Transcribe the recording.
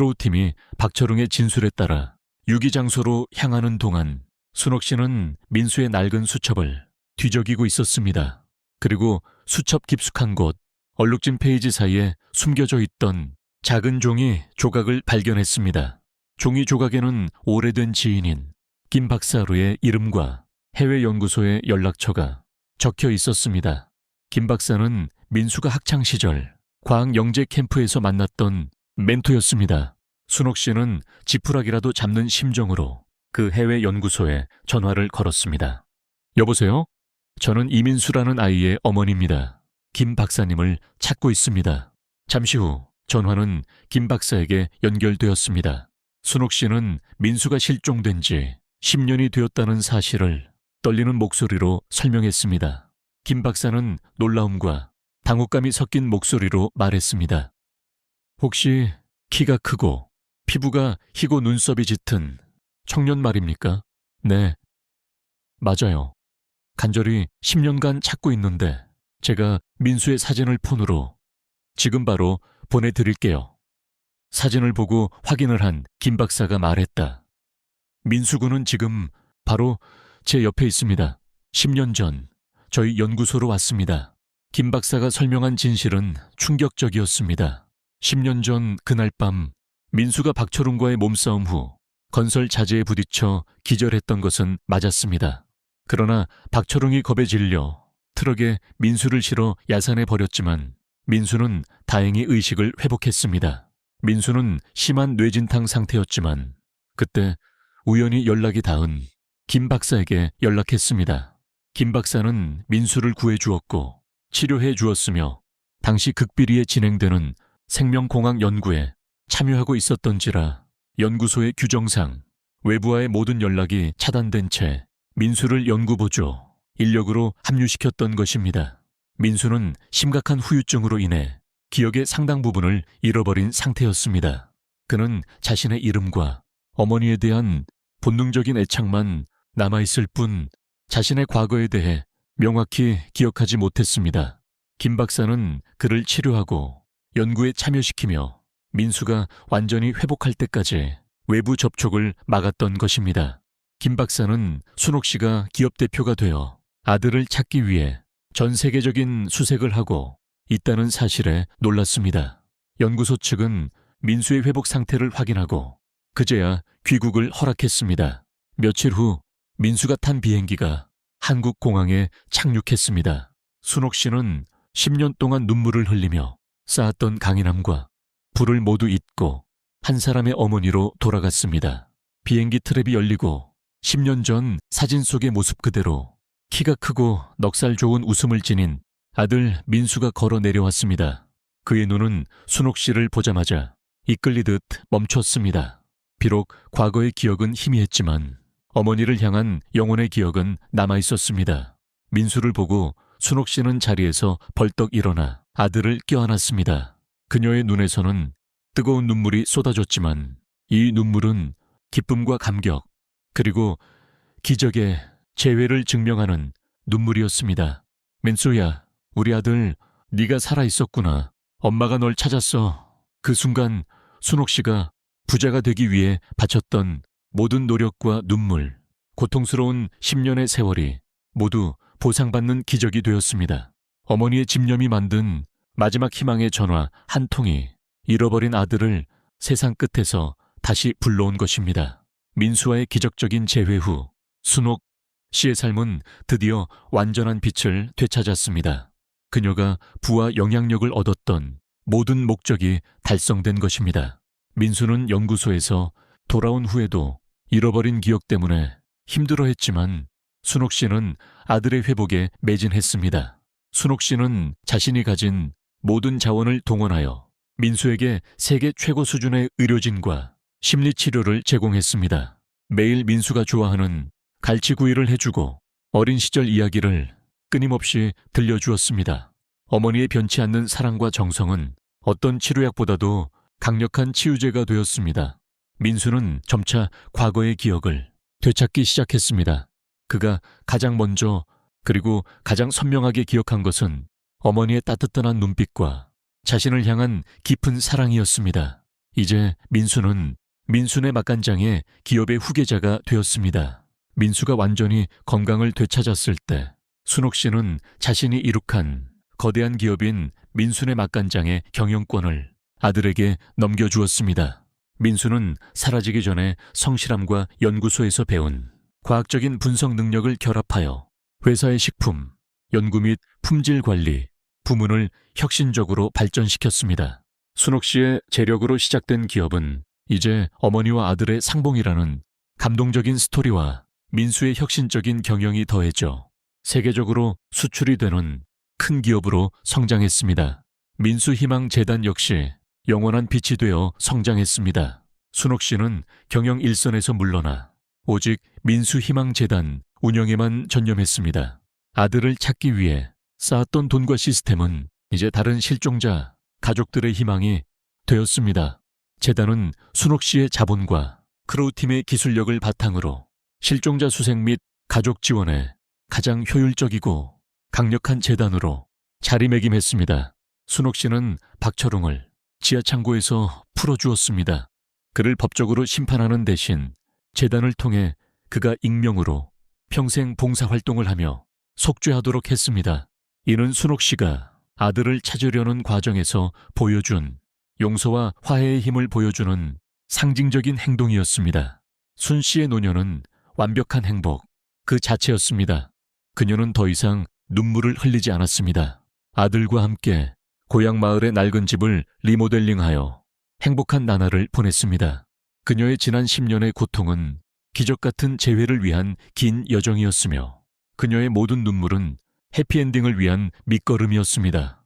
크로우팀이 박철웅의 진술에 따라 유기장소로 향하는 동안 순옥 씨는 민수의 낡은 수첩을 뒤적이고 있었습니다. 그리고 수첩 깊숙한 곳, 얼룩진 페이지 사이에 숨겨져 있던 작은 종이 조각을 발견했습니다. 종이 조각에는 오래된 지인인 김 박사루의 이름과 해외 연구소의 연락처가 적혀 있었습니다. 김 박사는 민수가 학창시절 과학영재 캠프에서 만났던 멘토였습니다. 순옥 씨는 지푸라기라도 잡는 심정으로 그 해외 연구소에 전화를 걸었습니다. 여보세요? 저는 이민수라는 아이의 어머니입니다. 김 박사님을 찾고 있습니다. 잠시 후 전화는 김 박사에게 연결되었습니다. 순옥 씨는 민수가 실종된 지 10년이 되었다는 사실을 떨리는 목소리로 설명했습니다. 김 박사는 놀라움과 당혹감이 섞인 목소리로 말했습니다. 혹시 키가 크고 피부가 희고 눈썹이 짙은 청년 말입니까? 네, 맞아요. 간절히 10년간 찾고 있는데 제가 민수의 사진을 폰으로 지금 바로 보내드릴게요. 사진을 보고 확인을 한 김 박사가 말했다. 민수 군은 지금 바로 제 옆에 있습니다. 10년 전 저희 연구소로 왔습니다. 김 박사가 설명한 진실은 충격적이었습니다. 10년 전 그날 밤 민수가 박철웅과의 몸싸움 후 건설 자재에 부딪혀 기절했던 것은 맞았습니다. 그러나 박철웅이 겁에 질려 트럭에 민수를 실어 야산에 버렸지만 민수는 다행히 의식을 회복했습니다. 민수는 심한 뇌진탕 상태였지만 그때 우연히 연락이 닿은 김 박사에게 연락했습니다. 김 박사는 민수를 구해주었고 치료해 주었으며 당시 극비리에 진행되는 생명공학 연구에 참여하고 있었던지라 연구소의 규정상 외부와의 모든 연락이 차단된 채 민수를 연구보조, 인력으로 합류시켰던 것입니다. 민수는 심각한 후유증으로 인해 기억의 상당 부분을 잃어버린 상태였습니다. 그는 자신의 이름과 어머니에 대한 본능적인 애착만 남아있을 뿐 자신의 과거에 대해 명확히 기억하지 못했습니다. 김 박사는 그를 치료하고 연구에 참여시키며 민수가 완전히 회복할 때까지 외부 접촉을 막았던 것입니다. 김 박사는 순옥 씨가 기업 대표가 되어 아들을 찾기 위해 전 세계적인 수색을 하고 있다는 사실에 놀랐습니다. 연구소 측은 민수의 회복 상태를 확인하고 그제야 귀국을 허락했습니다. 며칠 후 민수가 탄 비행기가 한국 공항에 착륙했습니다. 순옥 씨는 10년 동안 눈물을 흘리며 쌓았던 강인함과 불을 모두 잊고 한 사람의 어머니로 돌아갔습니다. 비행기 트랩이 열리고 10년 전 사진 속의 모습 그대로 키가 크고 넉살 좋은 웃음을 지닌 아들 민수가 걸어 내려왔습니다. 그의 눈은 순옥 씨를 보자마자 이끌리듯 멈췄습니다. 비록 과거의 기억은 희미했지만 어머니를 향한 영혼의 기억은 남아있었습니다. 민수를 보고 순옥 씨는 자리에서 벌떡 일어나 아들을 껴안았습니다. 그녀의 눈에서는 뜨거운 눈물이 쏟아졌지만 이 눈물은 기쁨과 감격 그리고 기적의 재회를 증명하는 눈물이었습니다. 민수야, 우리 아들 네가 살아있었구나. 엄마가 널 찾았어. 그 순간 순옥 씨가 부자가 되기 위해 바쳤던 모든 노력과 눈물, 고통스러운 10년의 세월이 모두 보상받는 기적이 되었습니다. 어머니의 집념이 만든 마지막 희망의 전화 한 통이 잃어버린 아들을 세상 끝에서 다시 불러온 것입니다. 민수와의 기적적인 재회 후 순옥 씨의 삶은 드디어 완전한 빛을 되찾았습니다. 그녀가 부와 영향력을 얻었던 모든 목적이 달성된 것입니다. 민수는 연구소에서 돌아온 후에도 잃어버린 기억 때문에 힘들어했지만 순옥 씨는 아들의 회복에 매진했습니다. 순옥 씨는 자신이 가진 모든 자원을 동원하여 민수에게 세계 최고 수준의 의료진과 심리치료를 제공했습니다. 매일 민수가 좋아하는 갈치구이를 해주고 어린 시절 이야기를 끊임없이 들려주었습니다. 어머니의 변치 않는 사랑과 정성은 어떤 치료약보다도 강력한 치유제가 되었습니다. 민수는 점차 과거의 기억을 되찾기 시작했습니다. 그가 가장 먼저 그리고 가장 선명하게 기억한 것은 어머니의 따뜻한 눈빛과 자신을 향한 깊은 사랑이었습니다. 이제 민수는 민순의 맛간장의 기업의 후계자가 되었습니다. 민수가 완전히 건강을 되찾았을 때 순옥 씨는 자신이 이룩한 거대한 기업인 민순의 맛간장의 경영권을 아들에게 넘겨주었습니다. 민수는 사라지기 전에 성실함과 연구소에서 배운 과학적인 분석 능력을 결합하여 회사의 식품, 연구 및 품질 관리, 부문을 혁신적으로 발전시켰습니다. 순옥 씨의 재력으로 시작된 기업은 이제 어머니와 아들의 상봉이라는 감동적인 스토리와 민수의 혁신적인 경영이 더해져 세계적으로 수출이 되는 큰 기업으로 성장했습니다. 민수희망재단 역시 영원한 빛이 되어 성장했습니다. 순옥 씨는 경영 일선에서 물러나 오직 민수희망재단 운영에만 전념했습니다. 아들을 찾기 위해 쌓았던 돈과 시스템은 이제 다른 실종자, 가족들의 희망이 되었습니다. 재단은 순옥 씨의 자본과 크로우팀의 기술력을 바탕으로 실종자 수색 및 가족 지원에 가장 효율적이고 강력한 재단으로 자리매김했습니다. 순옥 씨는 박철웅을 지하창고에서 풀어주었습니다. 그를 법적으로 심판하는 대신 재단을 통해 그가 익명으로 평생 봉사활동을 하며 속죄하도록 했습니다. 이는 순옥 씨가 아들을 찾으려는 과정에서 보여준 용서와 화해의 힘을 보여주는 상징적인 행동이었습니다. 순 씨의 노년은 완벽한 행복 그 자체였습니다. 그녀는 더 이상 눈물을 흘리지 않았습니다. 아들과 함께 고향 마을의 낡은 집을 리모델링하여 행복한 나날을 보냈습니다. 그녀의 지난 10년의 고통은 기적 같은 재회를 위한 긴 여정이었으며 그녀의 모든 눈물은 해피엔딩을 위한 밑거름이었습니다.